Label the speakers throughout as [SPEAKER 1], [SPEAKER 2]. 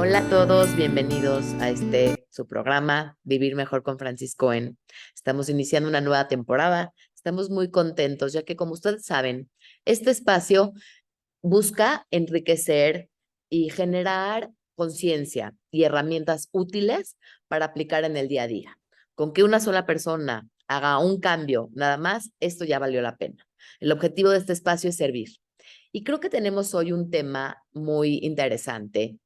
[SPEAKER 1] Hola a todos, bienvenidos a su programa Vivir Mejor con Francis Cohen. Estamos iniciando una nueva temporada, estamos muy contentos ya que como ustedes saben, este espacio busca enriquecer y generar conciencia y herramientas útiles para aplicar en el día a día. Con que una sola persona haga un cambio nada más, esto ya valió la pena. El objetivo de este espacio es servir. Y creo que tenemos hoy un tema muy interesante,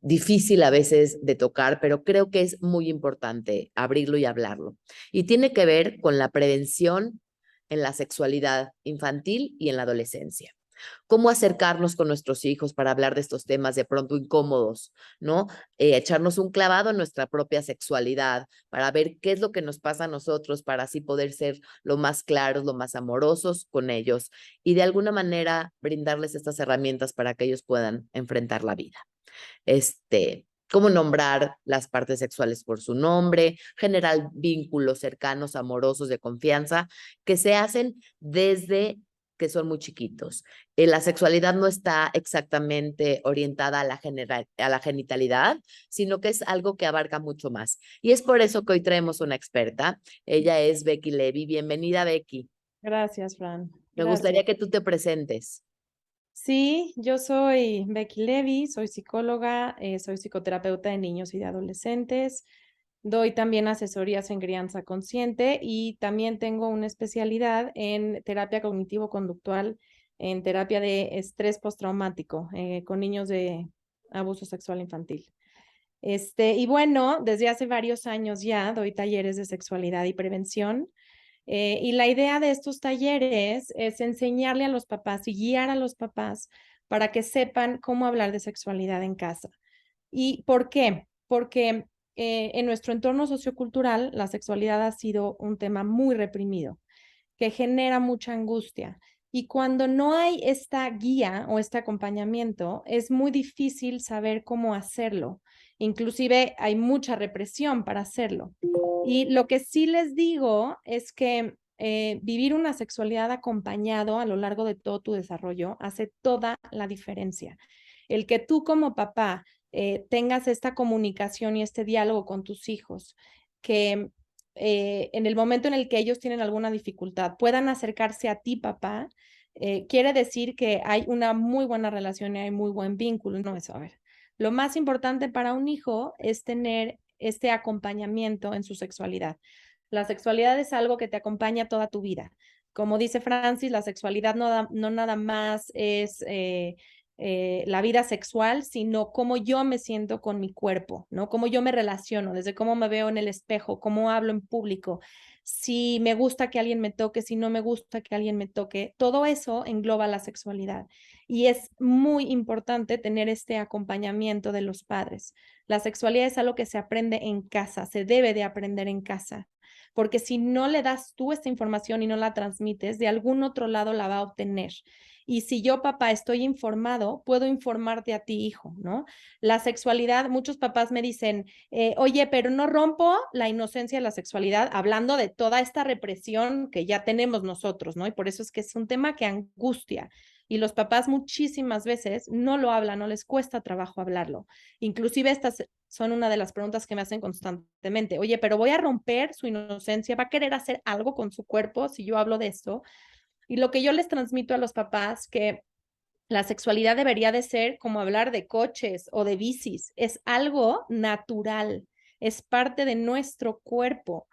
[SPEAKER 1] difícil a veces de tocar, pero creo que es muy importante abrirlo y hablarlo. Y tiene que ver con la prevención en la sexualidad infantil y en la adolescencia. Cómo acercarnos con nuestros hijos para hablar de estos temas de pronto incómodos, ¿no? Echarnos un clavado en nuestra propia sexualidad para ver qué es lo que nos pasa a nosotros para así poder ser lo más claros, lo más amorosos con ellos y de alguna manera brindarles estas herramientas para que ellos puedan enfrentar la vida. Cómo nombrar las partes sexuales por su nombre, generar vínculos cercanos, amorosos, de confianza, que se hacen desde que son muy chiquitos. La sexualidad no está exactamente orientada a a la genitalidad, sino que es algo que abarca mucho más. Y es por eso que hoy traemos una experta. Ella es Becky Levy. Bienvenida, Becky.
[SPEAKER 2] Gracias, Fran.
[SPEAKER 1] Me
[SPEAKER 2] Gracias.
[SPEAKER 1] gustaría que tú te presentes.
[SPEAKER 2] Sí, yo soy Becky Levy, soy psicóloga, soy psicoterapeuta de niños y de adolescentes. Doy también asesorías en crianza consciente y también tengo una especialidad en terapia cognitivo-conductual, en terapia de estrés postraumático con niños de abuso sexual infantil. Y bueno, desde hace varios años ya doy talleres de sexualidad y prevención. Y la idea de estos talleres es enseñarle a los papás y guiar a los papás para que sepan cómo hablar de sexualidad en casa. ¿Y por qué? Porque en nuestro entorno sociocultural la sexualidad ha sido un tema muy reprimido, que genera mucha angustia. Y cuando no hay esta guía o este acompañamiento, es muy difícil saber cómo hacerlo. Inclusive hay mucha represión para hacerlo. Y lo que sí les digo es que vivir una sexualidad acompañado a lo largo de todo tu desarrollo hace toda la diferencia. El que tú como papá tengas esta comunicación y este diálogo con tus hijos, que en el momento en el que ellos tienen alguna dificultad puedan acercarse a ti, papá, quiere decir que hay una muy buena relación y hay muy buen vínculo. No, eso, a ver. Lo más importante para un hijo es tener este acompañamiento en su sexualidad. La sexualidad es algo que te acompaña toda tu vida. Como dice Francis, la sexualidad no nada más es la vida sexual, sino cómo yo me siento con mi cuerpo, ¿no? Cómo yo me relaciono, desde cómo me veo en el espejo, cómo hablo en público, si me gusta que alguien me toque, si no me gusta que alguien me toque, todo eso engloba la sexualidad. Y es muy importante tener este acompañamiento de los padres. La sexualidad es algo que se aprende en casa, se debe de aprender en casa, porque si no le das tú esta información y no la transmites, de algún otro lado la va a obtener. Y si yo, papá, estoy informado, puedo informarte a ti, hijo, ¿no? La sexualidad, muchos papás me dicen, oye, pero no rompo la inocencia de la sexualidad, hablando de toda esta represión que ya tenemos nosotros, ¿no? Y por eso es que es un tema que angustia. Y los papás muchísimas veces no lo hablan, no les cuesta trabajo hablarlo. Inclusive estas son una de las preguntas que me hacen constantemente. Oye, pero voy a romper su inocencia, ¿va a querer hacer algo con su cuerpo si yo hablo de esto? Y lo que yo les transmito a los papás, que la sexualidad debería de ser como hablar de coches o de bicis, es algo natural, es parte de nuestro cuerpo,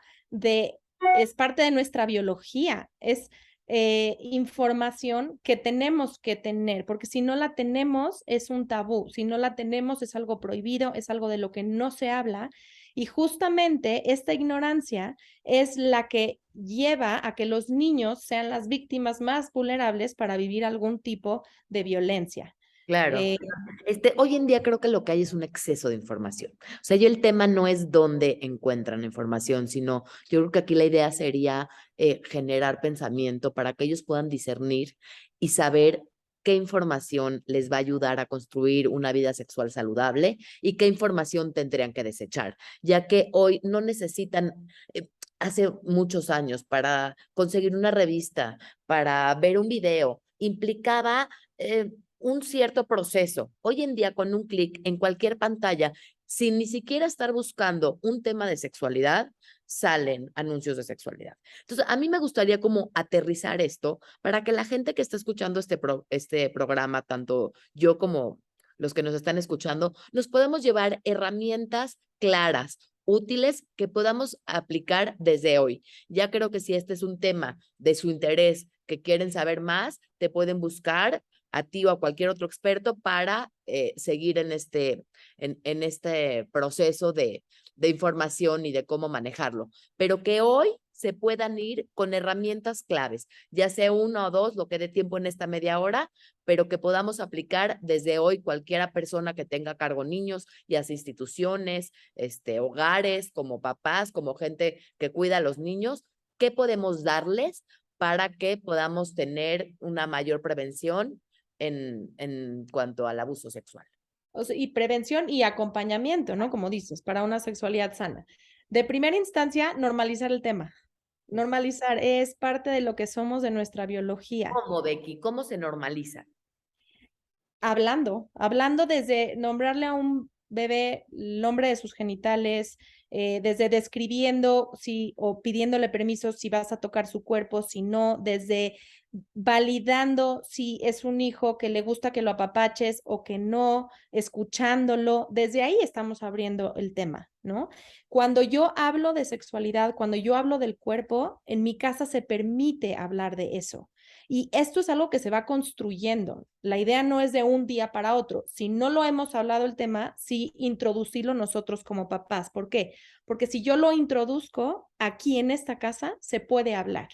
[SPEAKER 2] es parte de nuestra biología, es información que tenemos que tener, porque si no la tenemos es un tabú, si no la tenemos es algo prohibido, es algo de lo que no se habla y justamente esta ignorancia es la que lleva a que los niños sean las víctimas más vulnerables para vivir algún tipo de violencia.
[SPEAKER 1] Claro.
[SPEAKER 2] Eh,
[SPEAKER 1] Hoy en día creo que lo que hay es un exceso de información. O sea, yo el tema no es dónde encuentran la información, sino yo creo que aquí la idea sería generar pensamiento para que ellos puedan discernir y saber qué información les va a ayudar a construir una vida sexual saludable y qué información tendrían que desechar, ya que hoy no necesitan, hace muchos años, para conseguir una revista, para ver un video, implicaba un cierto proceso. Hoy en día, con un clic en cualquier pantalla, sin ni siquiera estar buscando un tema de sexualidad, salen anuncios de sexualidad. Entonces, a mí me gustaría como aterrizar esto para que la gente que está escuchando este programa, tanto yo como los que nos están escuchando, nos podemos llevar herramientas claras, útiles, que podamos aplicar desde hoy. Ya creo que si este es un tema de su interés, que quieren saber más, te pueden buscar a ti o a cualquier otro experto para seguir en este proceso de información y de cómo manejarlo. Pero que hoy se puedan ir con herramientas claves, ya sea una o dos, lo que dé tiempo en esta media hora, pero que podamos aplicar desde hoy cualquiera persona que tenga a cargo niños, ya sea instituciones, hogares, como papás, como gente que cuida a los niños, ¿qué podemos darles para que podamos tener una mayor prevención en cuanto al abuso sexual?
[SPEAKER 2] O sea, y prevención y acompañamiento, ¿no? Como dices, para una sexualidad sana. De primera instancia, normalizar el tema. Normalizar es parte de lo que somos, de nuestra biología.
[SPEAKER 1] ¿Cómo, Becky? ¿Cómo se normaliza?
[SPEAKER 2] Hablando desde nombrarle a un bebé el nombre de sus genitales, desde describiendo si o pidiéndole permiso si vas a tocar su cuerpo, si no, desde validando si es un hijo que le gusta que lo apapaches o que no, escuchándolo, desde ahí estamos abriendo el tema, ¿no? Cuando yo hablo de sexualidad, cuando yo hablo del cuerpo, en mi casa se permite hablar de eso. Y esto es algo que se va construyendo. La idea no es de un día para otro. Si no lo hemos hablado el tema, sí introducirlo nosotros como papás. ¿Por qué? Porque si yo lo introduzco aquí en esta casa, se puede hablar.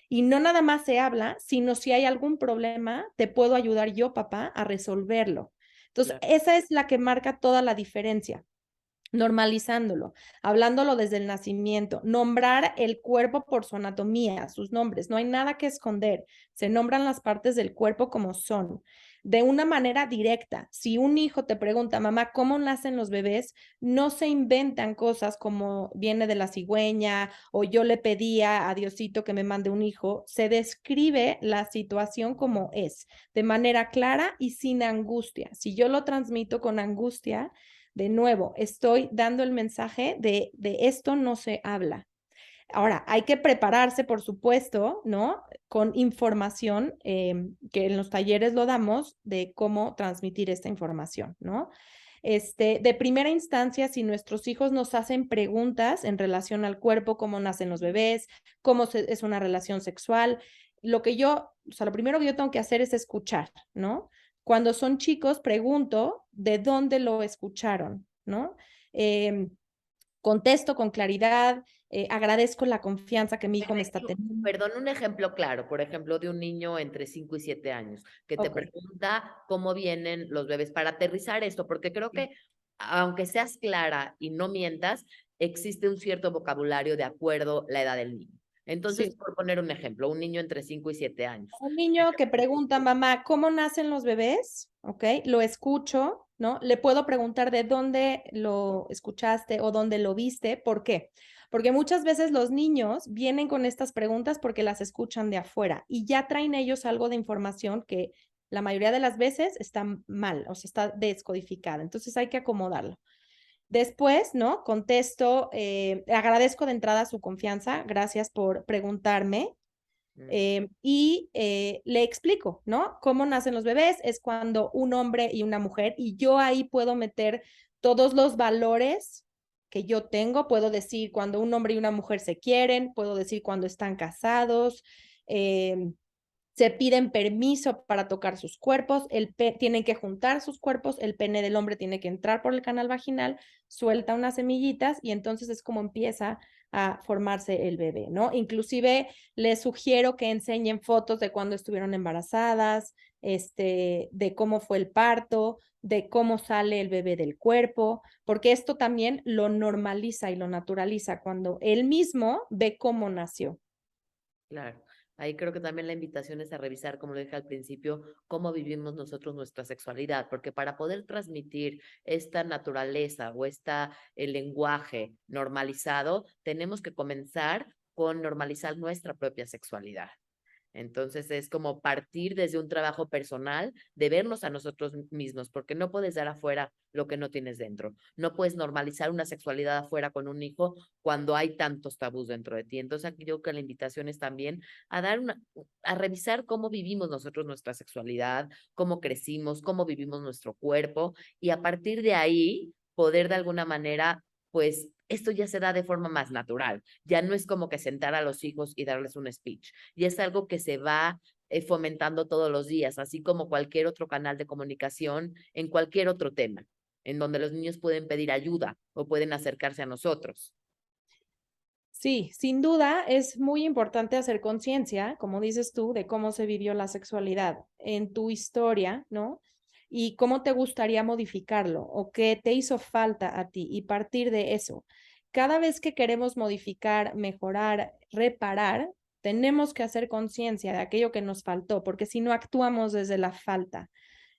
[SPEAKER 2] Y no nada más se habla, sino si hay algún problema, te puedo ayudar yo, papá, a resolverlo. Entonces,
[SPEAKER 1] Claro.
[SPEAKER 2] esa es la que marca toda la diferencia, normalizándolo, hablándolo desde el nacimiento, nombrar el cuerpo por su anatomía, sus nombres, no hay nada que esconder, se nombran las partes del cuerpo como son, de una manera directa. Si un hijo te pregunta, mamá, ¿cómo nacen los bebés? No se inventan cosas como viene de la cigüeña o yo le pedía a Diosito que me mande un hijo, se describe la situación como es, de manera clara y sin angustia. Si yo lo transmito con angustia, de nuevo, estoy dando el mensaje de esto no se habla. Ahora, hay que prepararse, por supuesto, ¿no? Con información que en los talleres lo damos de cómo transmitir esta información, ¿no? De primera instancia, si nuestros hijos nos hacen preguntas en relación al cuerpo, cómo nacen los bebés, es una relación sexual, o sea, lo primero que yo tengo que hacer es escuchar, ¿no? Cuando son chicos, pregunto de dónde lo escucharon, ¿no? Eh, Contesto con claridad, agradezco la confianza que mi hijo me está teniendo.
[SPEAKER 1] Perdón, un ejemplo claro, por ejemplo, de un niño entre 5 y 7 años que te
[SPEAKER 2] Ok.
[SPEAKER 1] pregunta cómo vienen los bebés para aterrizar esto, porque creo que aunque seas clara y no mientas, existe un cierto vocabulario de acuerdo a la edad del niño. Entonces,
[SPEAKER 2] Sí.
[SPEAKER 1] por poner un ejemplo, un niño entre 5 y 7 años.
[SPEAKER 2] Un niño que pregunta, mamá, ¿cómo nacen los bebés? Ok, lo escucho, ¿no? Le puedo preguntar de dónde lo escuchaste o dónde lo viste. ¿Por qué? Porque muchas veces los niños vienen con estas preguntas porque las escuchan de afuera y ya traen ellos algo de información que la mayoría de las veces está mal, o sea, está descodificada. Entonces hay que acomodarlo. Después, ¿no? Contesto, agradezco de entrada su confianza, gracias por preguntarme,
[SPEAKER 1] Mm,
[SPEAKER 2] le explico, ¿no? Cómo nacen los bebés es cuando un hombre y una mujer, y yo ahí puedo meter todos los valores que yo tengo, puedo decir cuando un hombre y una mujer se quieren, puedo decir cuando están casados, eh, se piden permiso para tocar sus cuerpos, tienen que juntar sus cuerpos, el pene del hombre tiene que entrar por el canal vaginal, suelta unas semillitas y entonces es como empieza a formarse el bebé, ¿no? Inclusive les sugiero que enseñen fotos de cuando estuvieron embarazadas, de cómo fue el parto, de cómo sale el bebé del cuerpo, porque esto también lo normaliza y lo naturaliza cuando él mismo ve cómo nació.
[SPEAKER 1] claro. Ahí creo que también la invitación es a revisar, como lo dije al principio, cómo vivimos nosotros nuestra sexualidad, porque para poder transmitir esta naturaleza o el lenguaje normalizado, tenemos que comenzar con normalizar nuestra propia sexualidad. Entonces es como partir desde un trabajo personal de vernos a nosotros mismos, porque no puedes dar afuera lo que no tienes dentro. No puedes normalizar una sexualidad afuera con un hijo cuando hay tantos tabús dentro de ti. Entonces aquí yo creo que la invitación es también a a revisar cómo vivimos nosotros nuestra sexualidad, cómo crecimos, cómo vivimos nuestro cuerpo y a partir de ahí poder de alguna manera, pues esto ya se da de forma más natural. Ya no es como que sentar a los hijos y darles un speech y es algo que se va fomentando todos los días, así como cualquier otro canal de comunicación en cualquier otro tema, en donde los niños pueden pedir ayuda o pueden acercarse a nosotros.
[SPEAKER 2] Sí, sin duda es muy importante hacer conciencia, como dices tú, de cómo se vivió la sexualidad en tu historia, ¿no? Y cómo te gustaría modificarlo o qué te hizo falta a ti y partir de eso. Cada vez que queremos modificar, mejorar, reparar, tenemos que hacer conciencia de aquello que nos faltó, porque si no actuamos desde la falta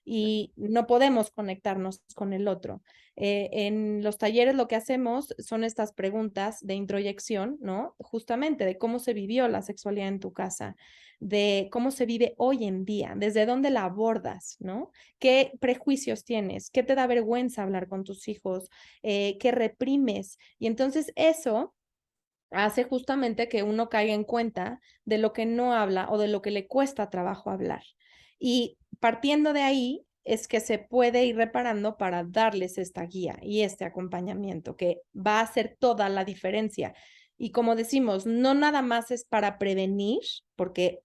[SPEAKER 2] y no podemos conectarnos con el otro. En los talleres lo que hacemos son estas preguntas de introyección, ¿no? Justamente de cómo se vivió la sexualidad en tu casa, de cómo se vive hoy en día, desde dónde la abordas, ¿no? ¿Qué prejuicios tienes? ¿Qué te da vergüenza hablar con tus hijos? ¿Qué reprimes? Y entonces eso hace justamente que uno caiga en cuenta de lo que no habla o de lo que le cuesta trabajo hablar. Y partiendo de ahí es que se puede ir reparando para darles esta guía y este acompañamiento que va a hacer toda la diferencia. Y como decimos, no nada más es para prevenir, porque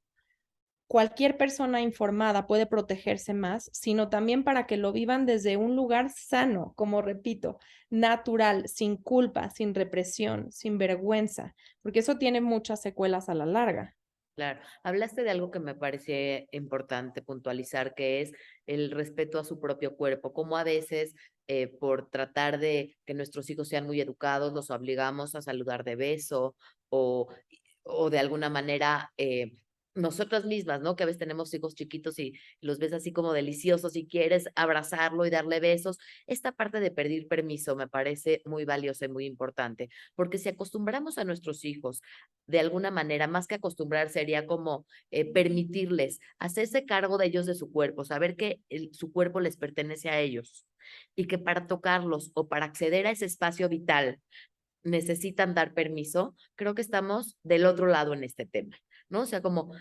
[SPEAKER 2] cualquier persona informada puede protegerse más, sino también para que lo vivan desde un lugar sano, como repito, natural, sin culpa, sin represión, sin vergüenza, porque eso tiene muchas secuelas a la larga.
[SPEAKER 1] Claro, hablaste de algo que me parece importante puntualizar, que es el respeto a su propio cuerpo, como a veces por tratar de que nuestros hijos sean muy educados, los obligamos a saludar de beso o, o de alguna manera nosotras mismas, ¿no? Que a veces tenemos hijos chiquitos y los ves así como deliciosos y quieres abrazarlo y darle besos. Esta parte de pedir permiso me parece muy valiosa y muy importante, porque si acostumbramos a nuestros hijos de alguna manera, más que acostumbrar, sería como permitirles hacerse cargo de ellos, de su cuerpo, saber que su cuerpo les pertenece a ellos y que para tocarlos o para acceder a ese espacio vital necesitan dar permiso, creo que estamos del otro lado en este tema, ¿no? O sea, como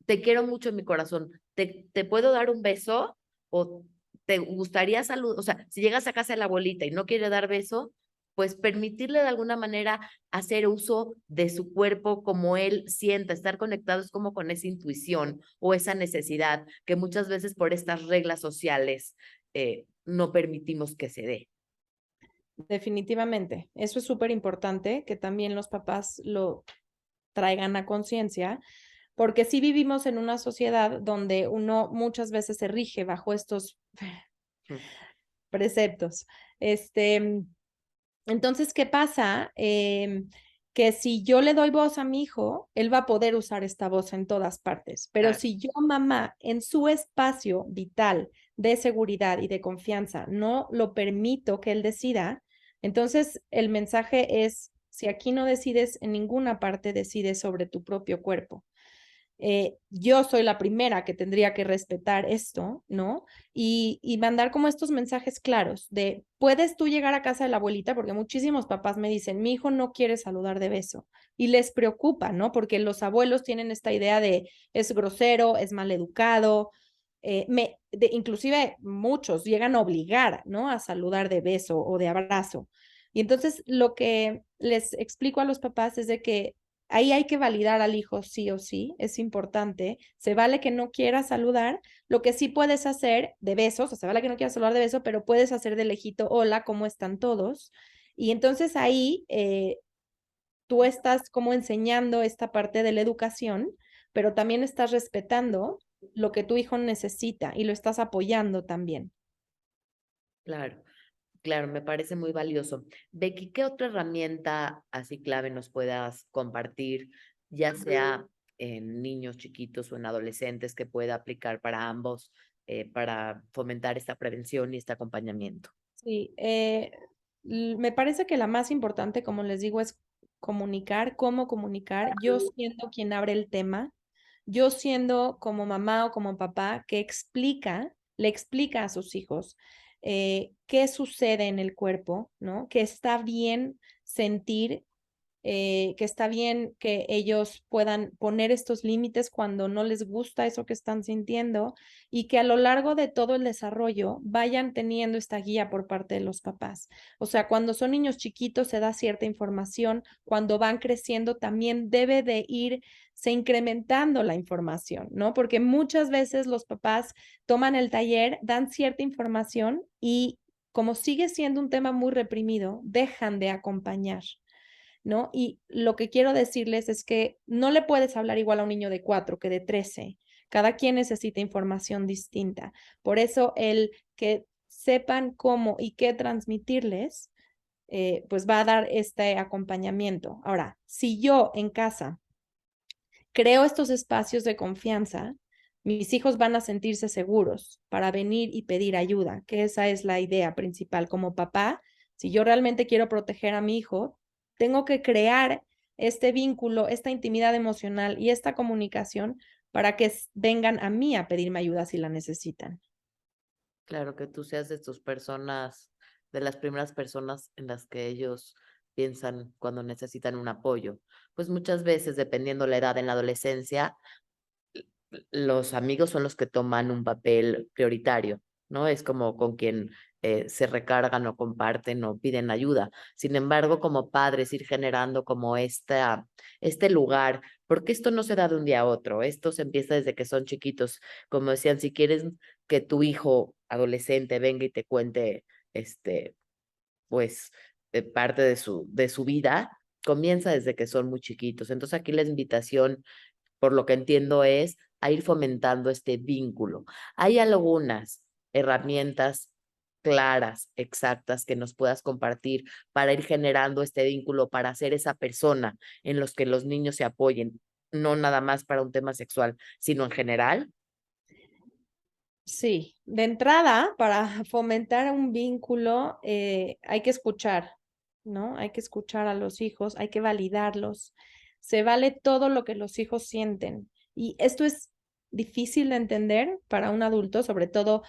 [SPEAKER 1] te quiero mucho en mi corazón, te puedo dar un beso o te gustaría saludar, o sea, si llegas a casa de la abuelita y no quiere dar beso, pues permitirle de alguna manera hacer uso de su cuerpo como él sienta, estar conectados como con esa intuición o esa necesidad que muchas veces por estas reglas sociales no permitimos que se dé.
[SPEAKER 2] Definitivamente, eso es súper importante que también los papás lo traigan a conciencia, porque sí vivimos en una sociedad donde uno muchas veces se rige bajo estos preceptos. Este, Entonces, ¿qué pasa? Que si yo le doy voz a mi hijo, él va a poder usar esta voz en todas partes. Pero
[SPEAKER 1] Claro,
[SPEAKER 2] si yo, mamá, en su espacio vital de seguridad y de confianza, no lo permito que él decida, entonces el mensaje es, si aquí no decides en ninguna parte, decides sobre tu propio cuerpo. Yo soy la primera que tendría que respetar esto, ¿no? Y mandar como estos mensajes claros de, puedes tú llegar a casa de la abuelita, porque muchísimos papás me dicen, mi hijo no quiere saludar de beso, y les preocupa, ¿no? Porque los abuelos tienen esta idea de, es grosero, es maleducado, inclusive muchos llegan a obligar, ¿no? A saludar de beso o de abrazo. Y entonces lo que les explico a los papás es de que ahí hay que validar al hijo sí o sí, es importante. Se vale que no quiera saludar, lo que sí puedes hacer de besos, o se vale que no quieras saludar de beso, pero puedes hacer de lejito, hola, ¿cómo están todos? Y entonces ahí tú estás como enseñando esta parte de la educación, pero también estás respetando lo que tu hijo necesita y lo estás apoyando también.
[SPEAKER 1] claro. Claro, me parece muy valioso. Becky, ¿qué otra herramienta así clave nos puedas compartir, ya sea en niños chiquitos o en adolescentes, que pueda aplicar para ambos, para fomentar esta prevención y este acompañamiento?
[SPEAKER 2] Sí, me parece que la más importante, como les digo, es comunicar, cómo comunicar. Yo siendo quien abre el tema, yo siendo como mamá o como papá que le explica a sus hijos qué sucede en el cuerpo, ¿no? Que está bien sentir, que está bien que ellos puedan poner estos límites cuando no les gusta eso que están sintiendo y que a lo largo de todo el desarrollo vayan teniendo esta guía por parte de los papás. O sea, cuando son niños chiquitos se da cierta información, cuando van creciendo también debe de irse incrementando la información, ¿no? Porque muchas veces los papás toman el taller, dan cierta información y como sigue siendo un tema muy reprimido, dejan de acompañar. ¿No? Y lo que quiero decirles es que no le puedes hablar igual a un niño de 4 que de 13. Cada quien necesita información distinta. Por eso el que sepan cómo y qué transmitirles, pues va a dar este acompañamiento. Ahora, si yo en casa creo estos espacios de confianza, mis hijos van a sentirse seguros para venir y pedir ayuda, que esa es la idea principal. Como papá, si yo realmente quiero proteger a mi hijo, tengo que crear este vínculo, esta intimidad emocional y esta comunicación para que vengan a mí a pedirme ayuda si la necesitan.
[SPEAKER 1] Claro, que tú seas de tus personas, de las primeras personas en las que ellos piensan cuando necesitan un apoyo. Pues muchas veces, dependiendo la edad en la adolescencia, los amigos son los que toman un papel prioritario, ¿no? Es como con quien se recargan o comparten o piden ayuda. Sin embargo, como padres, ir generando como este lugar, porque esto no se da de un día a otro, esto se empieza desde que son chiquitos. Como decían, si quieres que tu hijo adolescente venga y te cuente, este, pues, parte de su vida, comienza desde que son muy chiquitos. Entonces aquí la invitación por lo que entiendo es a ir fomentando este vínculo. ¿Hay algunas herramientas claras, exactas, que nos puedas compartir para ir generando este vínculo, para ser esa persona en los que los niños se apoyen, no nada más para un tema sexual, sino en general?
[SPEAKER 2] Sí, de entrada, para fomentar un vínculo, hay que escuchar, ¿no? Hay que escuchar a los hijos, hay que validarlos. Se vale todo lo que los hijos sienten. Y esto es difícil de entender para un adulto, sobre todo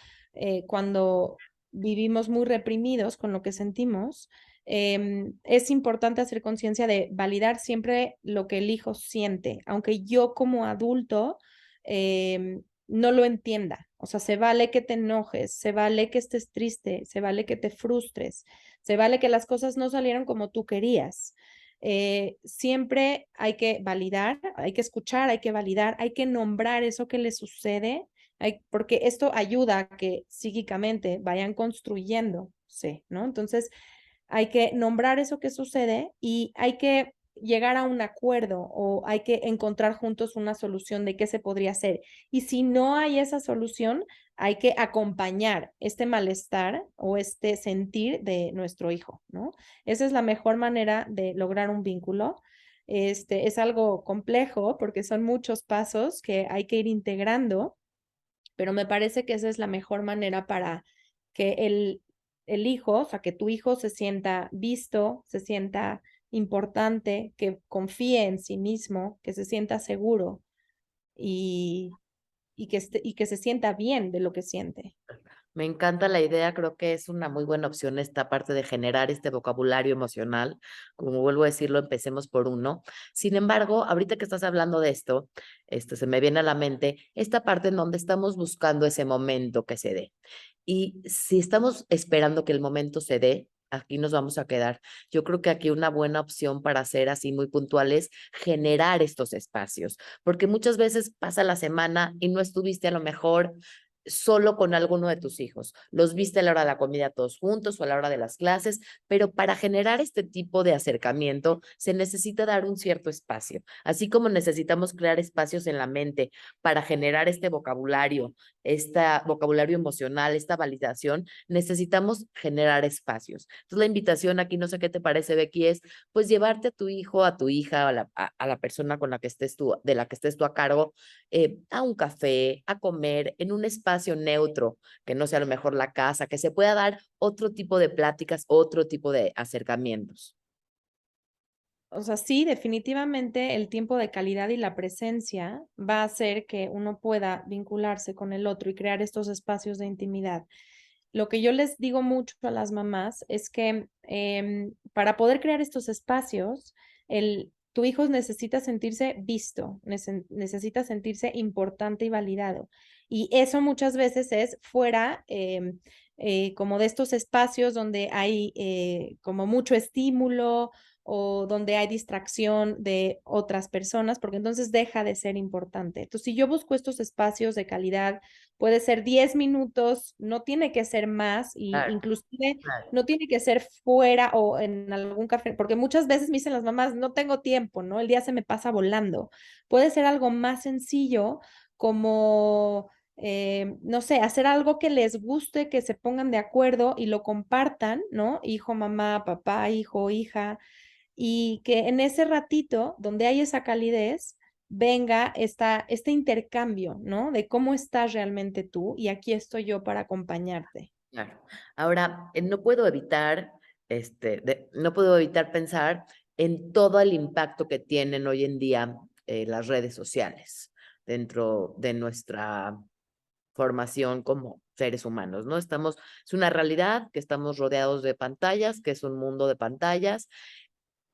[SPEAKER 2] cuando vivimos muy reprimidos con lo que sentimos. Es importante hacer conciencia de validar siempre lo que el hijo siente, aunque yo como adulto no lo entienda. O sea, se vale que te enojes, se vale que estés triste, se vale que te frustres, se vale que las cosas no salieron como tú querías. Siempre hay que validar, hay que escuchar, hay que validar, hay que nombrar eso que le sucede, porque esto ayuda a que psíquicamente vayan construyéndose, ¿no? Entonces, hay que nombrar eso que sucede y hay que llegar a un acuerdo o hay que encontrar juntos una solución de qué se podría hacer. Y si no hay esa solución, hay que acompañar este malestar o este sentir de nuestro hijo, ¿no? Esa es la mejor manera de lograr un vínculo. Este es algo complejo porque son muchos pasos que hay que ir integrando, pero me parece que esa es la mejor manera para que el hijo, o sea, que tu hijo se sienta visto, se sienta importante, que confíe en sí mismo, que se sienta seguro y, y que se sienta bien de lo que siente.
[SPEAKER 1] Me encanta la idea, creo que es una muy buena opción esta parte de generar este vocabulario emocional. Como vuelvo a decirlo, empecemos por uno. Sin embargo, ahorita que estás hablando de esto, se me viene a la mente esta parte en donde estamos buscando ese momento que se dé. Y si estamos esperando que el momento se dé, aquí nos vamos a quedar. Yo creo que aquí una buena opción para ser así muy puntual es generar estos espacios, porque muchas veces pasa la semana y no estuviste a lo mejor solo con alguno de tus hijos. Los viste a la hora de la comida todos juntos o a la hora de las clases, pero para generar este tipo de acercamiento se necesita dar un cierto espacio, así como necesitamos crear espacios en la mente para generar este vocabulario emocional, esta validación, necesitamos generar espacios. Entonces la invitación aquí, no sé qué te parece, Becky, es pues llevarte a tu hijo, a tu hija, a la persona con la que estés tú, de la que estés tú a cargo, a un café, a comer, en un espacio neutro, que no sea a lo mejor la casa, que se pueda dar otro tipo de pláticas, otro tipo de acercamientos.
[SPEAKER 2] O sea, sí, definitivamente el tiempo de calidad y la presencia va a hacer que uno pueda vincularse con el otro y crear estos espacios de intimidad. Lo que yo les digo mucho a las mamás es que para poder crear estos espacios, tu hijo necesita sentirse visto, necesita sentirse importante y validado. Y eso muchas veces es fuera como de estos espacios donde hay como mucho estímulo o donde hay distracción de otras personas, porque entonces deja de ser importante. Entonces, si yo busco estos espacios de calidad, puede ser 10 minutos, no tiene que ser más, y
[SPEAKER 1] Claro,
[SPEAKER 2] inclusive
[SPEAKER 1] claro,
[SPEAKER 2] no tiene que ser fuera o en algún café, porque muchas veces me dicen las mamás, no tengo tiempo, ¿no? El día se me pasa volando. Puede ser algo más sencillo como no sé, hacer algo que les guste, que se pongan de acuerdo y lo compartan, ¿no? Hijo, mamá, papá, hijo, hija, y que en ese ratito donde hay esa calidez venga este intercambio, ¿no? De cómo estás realmente tú y aquí estoy yo para acompañarte.
[SPEAKER 1] claro. Ahora, no puedo evitar, no puedo evitar pensar en todo el impacto que tienen hoy en día las redes sociales dentro de nuestra formación como seres humanos, ¿no? Es una realidad que estamos rodeados de pantallas, que es un mundo de pantallas.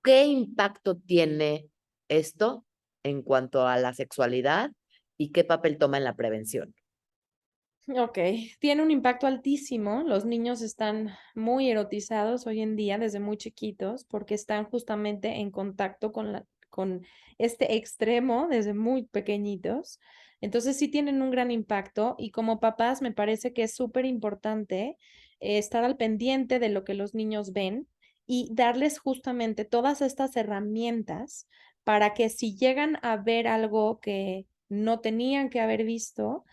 [SPEAKER 1] ¿Qué impacto tiene esto en cuanto a la sexualidad y qué papel toma en la prevención?
[SPEAKER 2] Ok, tiene un impacto altísimo. Los niños están muy erotizados hoy en día desde muy chiquitos porque están justamente en contacto con este extremo desde muy pequeñitos. Entonces sí tienen un gran impacto y como papás me parece que es súper importante estar al pendiente de lo que los niños ven y darles justamente todas estas herramientas para que si llegan a ver algo que no tenían que haber visto,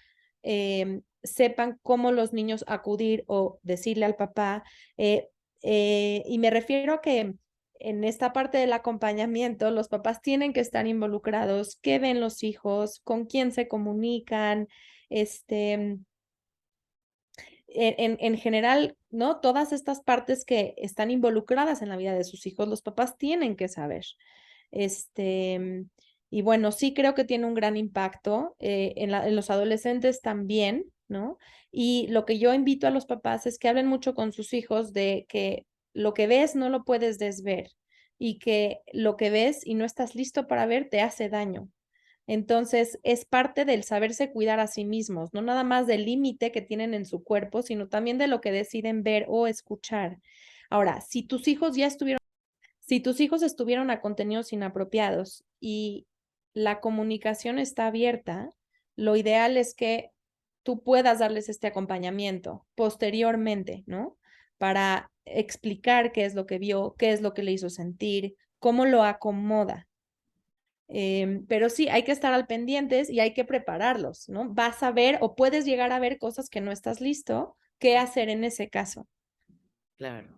[SPEAKER 2] sepan cómo los niños acudir o decirle al papá. eh, y me refiero a que en esta parte del acompañamiento, los papás tienen que estar involucrados, qué ven los hijos, con quién se comunican, este, en general, ¿no? Todas estas partes que están involucradas en la vida de sus hijos, los papás tienen que saber. Este, y bueno, sí creo que tiene un gran impacto en los adolescentes también, ¿no? Y lo que yo invito a los papás es que hablen mucho con sus hijos de que lo que ves no lo puedes desver y que lo que ves y no estás listo para ver te hace daño. Entonces, es parte del saberse cuidar a sí mismos, no nada más del límite que tienen en su cuerpo, sino también de lo que deciden ver o escuchar. Ahora, si tus hijos estuvieron a contenidos inapropiados y la comunicación está abierta, lo ideal es que tú puedas darles este acompañamiento posteriormente, ¿no? Para explicar qué es lo que vio, qué es lo que le hizo sentir, cómo lo acomoda. Pero sí, hay que estar al pendientes y hay que prepararlos, ¿no? Vas a ver o puedes llegar a ver cosas que no estás listo. ¿Qué hacer en ese caso?
[SPEAKER 1] Claro,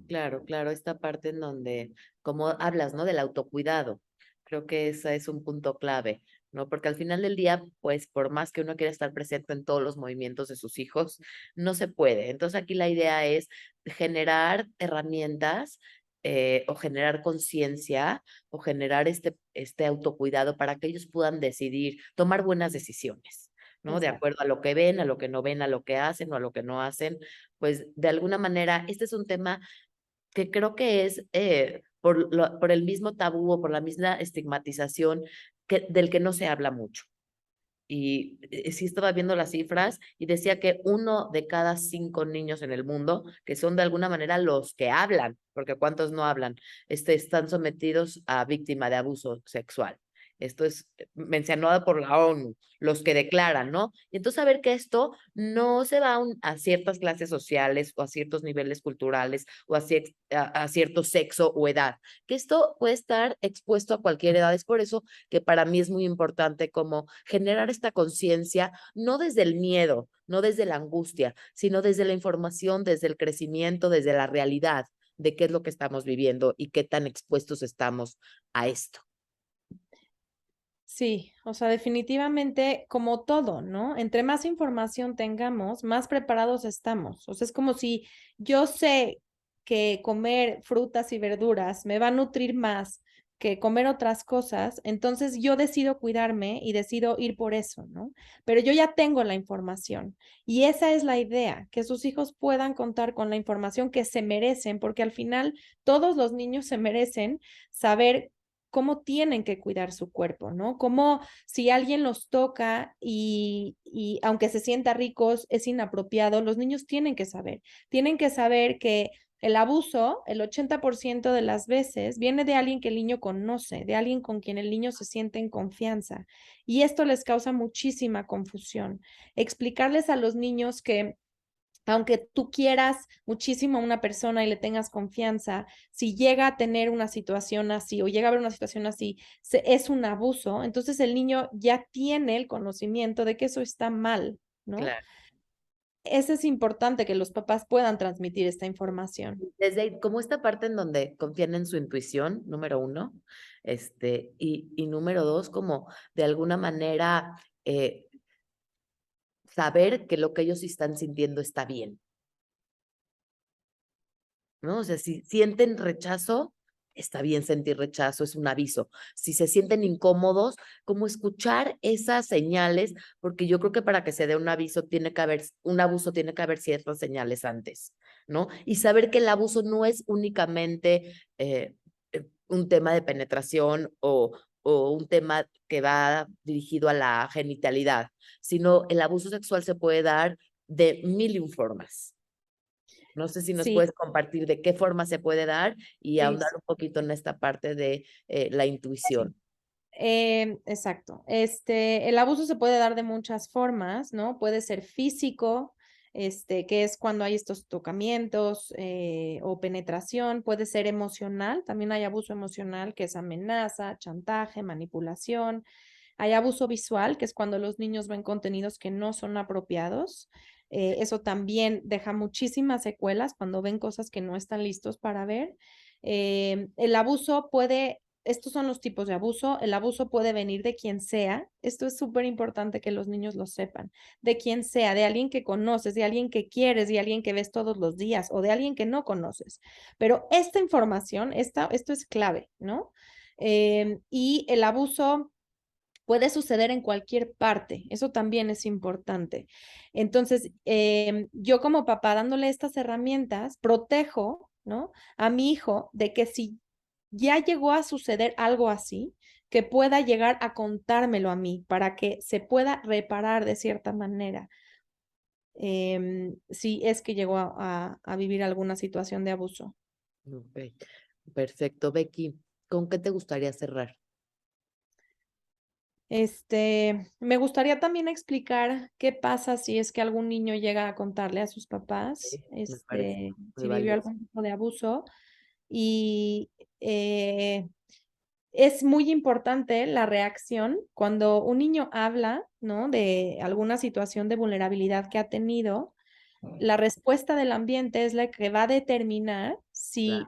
[SPEAKER 1] claro, claro, esta parte en donde, como hablas, ¿no? Del autocuidado. Creo que ese es un punto clave, ¿no? Porque al final del día, pues, por más que uno quiera estar presente en todos los movimientos de sus hijos, no se puede. Entonces, aquí la idea es generar herramientas o generar conciencia o generar este autocuidado para que ellos puedan decidir, tomar buenas decisiones. ¿No? De
[SPEAKER 2] Exacto.
[SPEAKER 1] acuerdo a lo que ven, a lo que no ven, a lo que hacen o a lo que no hacen, pues de alguna manera, este es un tema que creo que es por el mismo tabú o por la misma estigmatización del que no se habla mucho. Y sí estaba viendo las cifras y decía que 1 de cada 5 niños en el mundo, que son de alguna manera los que hablan, porque cuántos no hablan, están sometidos a víctima de abuso sexual. Esto es mencionado por la ONU, los que declaran, ¿no? Y entonces saber que esto no se va a ciertas clases sociales o a ciertos niveles culturales o a cierto sexo o edad, que esto puede estar expuesto a cualquier edad. Es por eso que para mí es muy importante como generar esta conciencia, no desde el miedo, no desde la angustia, sino desde la información, desde el crecimiento, desde la realidad de qué es lo que estamos viviendo y qué tan expuestos estamos a esto.
[SPEAKER 2] Sí, o sea, definitivamente como todo, ¿no? Entre más información tengamos, más preparados estamos. O sea, es como si yo sé que comer frutas y verduras me va a nutrir más que comer otras cosas, entonces yo decido cuidarme y decido ir por eso, ¿no? Pero yo ya tengo la información y esa es la idea, que sus hijos puedan contar con la información que se merecen, porque al final todos los niños se merecen saber cómo tienen que cuidar su cuerpo, ¿no? Cómo si alguien los toca y aunque se sienta ricos, es inapropiado, los niños tienen que saber que el abuso, el 80% de las veces, viene de alguien que el niño conoce, de alguien con quien el niño se siente en confianza. Y esto les causa muchísima confusión. Explicarles a los niños que aunque tú quieras muchísimo a una persona y le tengas confianza, si llega a tener una situación así o llega a haber una situación así, es un abuso, entonces el niño ya tiene el conocimiento de que eso está mal, ¿no?
[SPEAKER 1] Claro.
[SPEAKER 2] Eso es importante que los papás puedan transmitir esta información.
[SPEAKER 1] Desde ahí, como esta parte en donde confían en su intuición, número uno, y número dos, como de alguna manera saber que lo que ellos están sintiendo está bien, ¿no? O sea, si sienten rechazo, está bien sentir rechazo, es un aviso. Si se sienten incómodos, como escuchar esas señales, porque yo creo que para que se dé un aviso tiene que haber, un abuso tiene que haber ciertas señales antes, ¿no? Y saber que el abuso no es únicamente un tema de penetración o un tema que va dirigido a la genitalidad, sino el abuso sexual se puede dar de mil y un formas. No sé si nos
[SPEAKER 2] Sí,
[SPEAKER 1] puedes compartir de qué forma se puede dar y
[SPEAKER 2] sí,
[SPEAKER 1] ahondar un poquito en esta parte de la
[SPEAKER 2] sí.
[SPEAKER 1] intuición.
[SPEAKER 2] Exacto. El abuso se puede dar de muchas formas, ¿no? Puede ser físico, que es cuando hay estos tocamientos o penetración. Puede ser emocional, también hay abuso emocional, que es amenaza, chantaje, manipulación. Hay abuso visual, que es cuando los niños ven contenidos que no son apropiados. Eso también deja muchísimas secuelas cuando ven cosas que no están listos para ver. El abuso puede estos son los tipos de abuso. El abuso puede venir de quien sea. Esto es súper importante que los niños lo sepan. De quien sea, de alguien que conoces, de alguien que quieres, de alguien que ves todos los días o de alguien que no conoces. Pero esta información, esto es clave, ¿no? Y el abuso puede suceder en cualquier parte. Eso también es importante. Entonces, yo como papá dándole estas herramientas, protejo, ¿no? A mi hijo de que si ya llegó a suceder algo así, que pueda llegar a contármelo a mí para que se pueda reparar de cierta manera. Si es que llegó a vivir alguna situación de abuso.
[SPEAKER 1] Ok, perfecto. Becky, ¿con qué te gustaría cerrar?
[SPEAKER 2] Me gustaría también explicar qué pasa si es que algún niño llega a contarle a sus papás,
[SPEAKER 1] Sí, me parece muy
[SPEAKER 2] si vivió
[SPEAKER 1] valioso.
[SPEAKER 2] algún tipo de abuso. Y eh, es muy importante la reacción cuando un niño habla, ¿no? De alguna situación de vulnerabilidad que ha tenido. La respuesta del ambiente es la que va a determinar
[SPEAKER 1] Claro.
[SPEAKER 2] si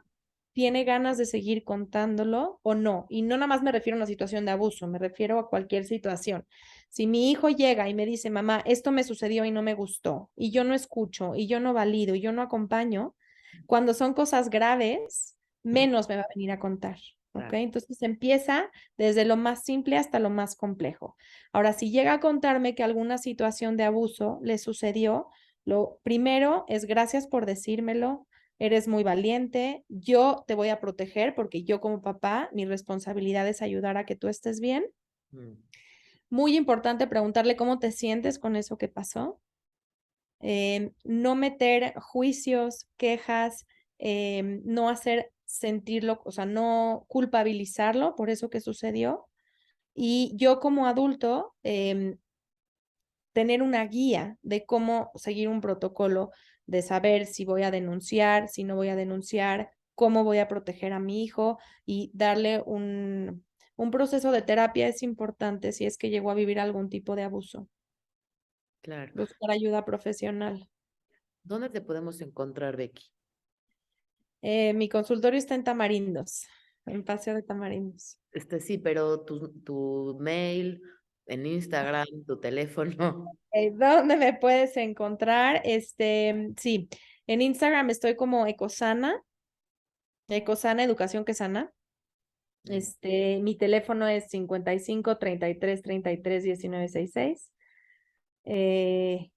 [SPEAKER 2] tiene ganas de seguir contándolo o no. Y no nada más me refiero a una situación de abuso, me refiero a cualquier situación. Si mi hijo llega y me dice, mamá, esto me sucedió y no me gustó, y yo no escucho, y yo no valido, y yo no acompaño, cuando son cosas graves, menos me va a venir a contar. ¿Ok?
[SPEAKER 1] Claro.
[SPEAKER 2] Entonces empieza desde lo más simple hasta lo más complejo. Ahora, si llega a contarme que alguna situación de abuso le sucedió, lo primero es gracias por decírmelo, eres muy valiente, yo te voy a proteger porque yo como papá, mi responsabilidad es ayudar a que tú estés bien.
[SPEAKER 1] Mm,
[SPEAKER 2] Muy importante preguntarle cómo te sientes con eso que pasó. No meter juicios, quejas, no hacer sentirlo, o sea, no culpabilizarlo por eso que sucedió. Y yo como adulto, tener una guía de cómo seguir un protocolo, de saber si voy a denunciar, si no voy a denunciar, cómo voy a proteger a mi hijo y darle un proceso de terapia es importante si es que llegó a vivir algún tipo de abuso.
[SPEAKER 1] claro.
[SPEAKER 2] Buscar ayuda profesional.
[SPEAKER 1] ¿Dónde te podemos encontrar, Becky?
[SPEAKER 2] Mi consultorio está en Tamarindos, en Paseo de Tamarindos.
[SPEAKER 1] Sí, pero tu mail, en Instagram, tu teléfono.
[SPEAKER 2] ¿Dónde me puedes encontrar? Sí, en Instagram estoy como Ecosana, Ecosana Educación que Sana. Mi teléfono es 55 33 33 19 66. Mi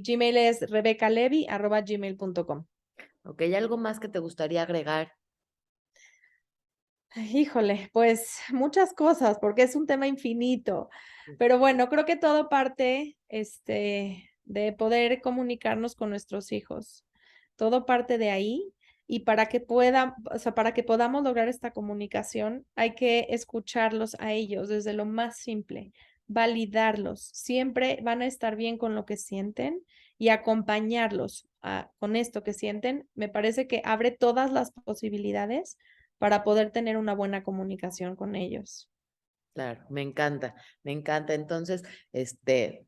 [SPEAKER 2] Gmail es rebecalevi@gmail.com.
[SPEAKER 1] ¿Ok? ¿Hay algo más que te gustaría agregar?
[SPEAKER 2] Híjole, pues muchas cosas, porque es un tema infinito. Pero bueno, creo que todo parte, de poder comunicarnos con nuestros hijos. Todo parte de ahí. Y para que podamos lograr esta comunicación, hay que escucharlos a ellos desde lo más simple, validarlos. Siempre van a estar bien con lo que sienten y acompañarlos con esto que sienten. Me parece que abre todas las posibilidades para poder tener una buena comunicación con ellos.
[SPEAKER 1] Claro, me encanta, me encanta. Entonces,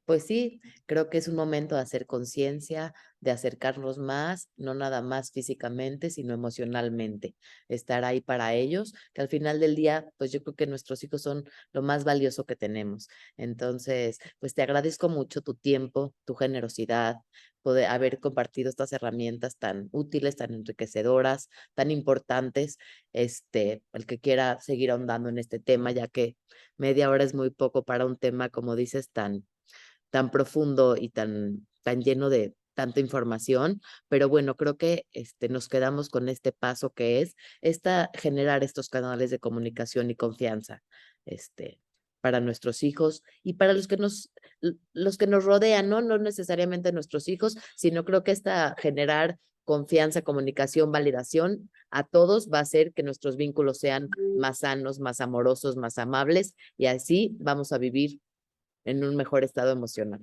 [SPEAKER 1] pues sí, creo que es un momento de hacer conciencia, de acercarnos más, no nada más físicamente, sino emocionalmente, estar ahí para ellos, que al final del día, pues yo creo que nuestros hijos son lo más valioso que tenemos. Entonces, pues te agradezco mucho tu tiempo, tu generosidad, poder haber compartido estas herramientas tan útiles, tan enriquecedoras, tan importantes. El que quiera seguir ahondando en este tema, ya que media hora es muy poco para un tema, como dices, tan profundo y tan lleno de tanta información, pero bueno, creo que nos quedamos con este paso que es generar estos canales de comunicación y confianza, para nuestros hijos y para los que nos rodean, ¿no? No necesariamente nuestros hijos, sino creo que generar confianza, comunicación, validación a todos va a hacer que nuestros vínculos sean más sanos, más amorosos, más amables y así vamos a vivir en un mejor estado emocional.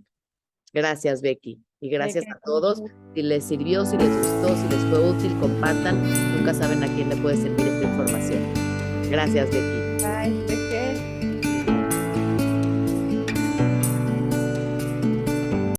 [SPEAKER 1] Gracias, Becky. Y
[SPEAKER 2] ¿De
[SPEAKER 1] gracias
[SPEAKER 2] qué?
[SPEAKER 1] a
[SPEAKER 2] Con mucho
[SPEAKER 1] todos.
[SPEAKER 2] gusto.
[SPEAKER 1] Si les sirvió, si les gustó, si les fue útil, compartan. Nunca saben a quién le puede servir esta información. Gracias, Becky.